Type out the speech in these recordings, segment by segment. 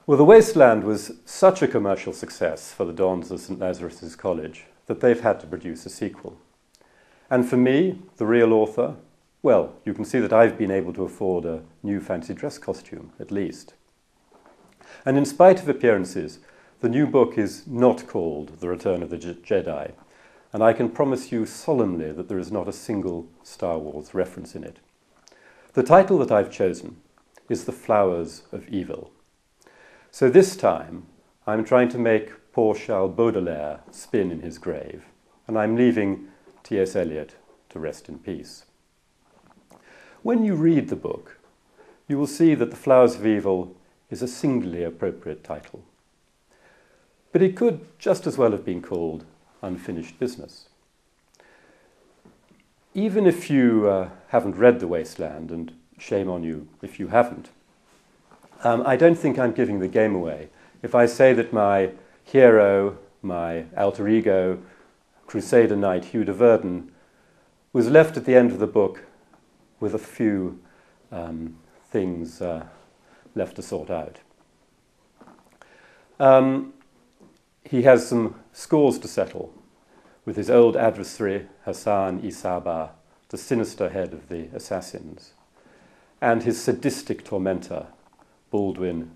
Well, The Wasteland was such a commercial success for the Dons of St. Lazarus's College that they've had to produce a sequel. And for me, the real author, well, you can see that I've been able to afford a new fancy dress costume, at least. And in spite of appearances, the new book is not called The Return of the Jedi, and I can promise you solemnly that there is not a single Star Wars reference in it. The title that I've chosen is The Flowers of Evil. So this time, I'm trying to make poor Charles Baudelaire spin in his grave, and I'm leaving T.S. Eliot to rest in peace. When you read the book, you will see that The Flowers of Evil is a singularly appropriate title. But it could just as well have been called Unfinished Business. Even if you haven't read The Wasteland, and shame on you if you haven't, I don't think I'm giving the game away if I say that my hero, my alter ego, Crusader Knight Hugh de Verdun, was left at the end of the book with a few things left to sort out. He has some scores to settle with his old adversary, Hassan-i-Sabbah, the sinister head of the assassins, and his sadistic tormentor, Baldwin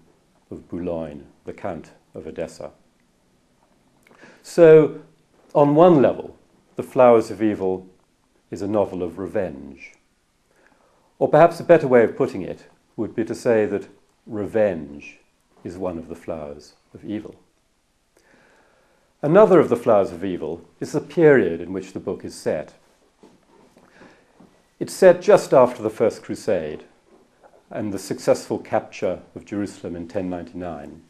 of Boulogne, the Count of Edessa. So, on one level, The Flowers of Evil is a novel of revenge. Or perhaps a better way of putting it would be to say that revenge is one of the flowers of evil. Another of the flowers of evil is the period in which the book is set. It's set just after the First Crusade and the successful capture of Jerusalem in 1099.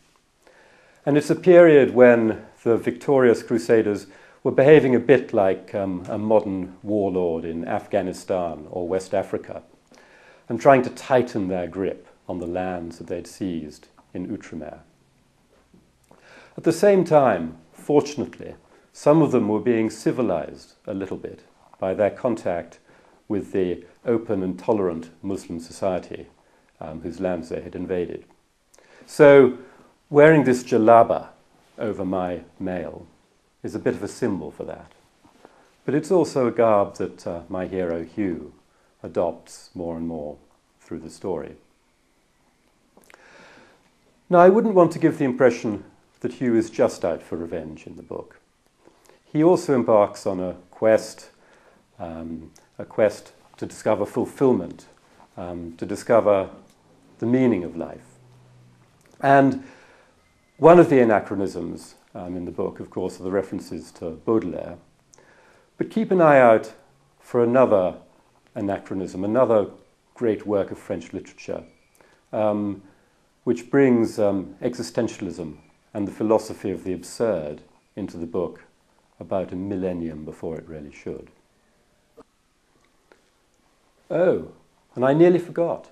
And it's a period when the victorious Crusaders were behaving a bit like a modern warlord in Afghanistan or West Africa, and trying to tighten their grip on the lands that they'd seized in Outremer. At the same time, fortunately, some of them were being civilized a little bit by their contact with the open and tolerant Muslim society whose lands they had invaded. So, wearing this jalaba over my mail is a bit of a symbol for that. But it's also a garb that my hero Hugh adopts more and more through the story. Now, I wouldn't want to give the impression that Hugh is just out for revenge in the book. He also embarks on a quest to discover fulfillment, to discover the meaning of life. And one of the anachronisms in the book, of course, are the references to Baudelaire. But keep an eye out for another anachronism, another great work of French literature, which brings existentialism and the philosophy of the absurd into the book about a millennium before it really should. Oh, and I nearly forgot.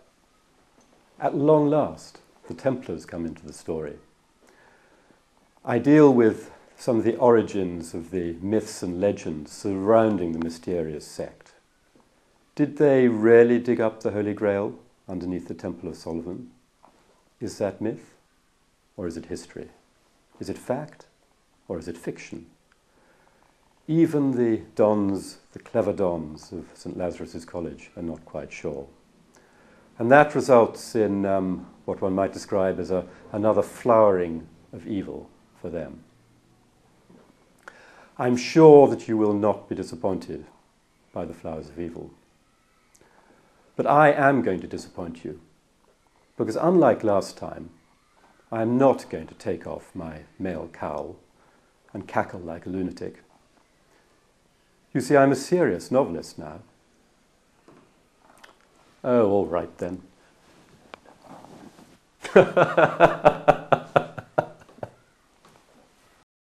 At long last, the Templars come into the story. I deal with some of the origins of the myths and legends surrounding the mysterious sect. Did they really dig up the Holy Grail underneath the Temple of Solomon? Is that myth, or is it history? Is it fact, or is it fiction? Even the dons, the clever dons of St. Lazarus's College are not quite sure. And that results in what one might describe as another flowering of evil for them. I'm sure that you will not be disappointed by The Flowers of Evil. But I am going to disappoint you, because unlike last time, I am not going to take off my male cowl and cackle like a lunatic. You see, I'm a serious novelist now. Oh, all right then.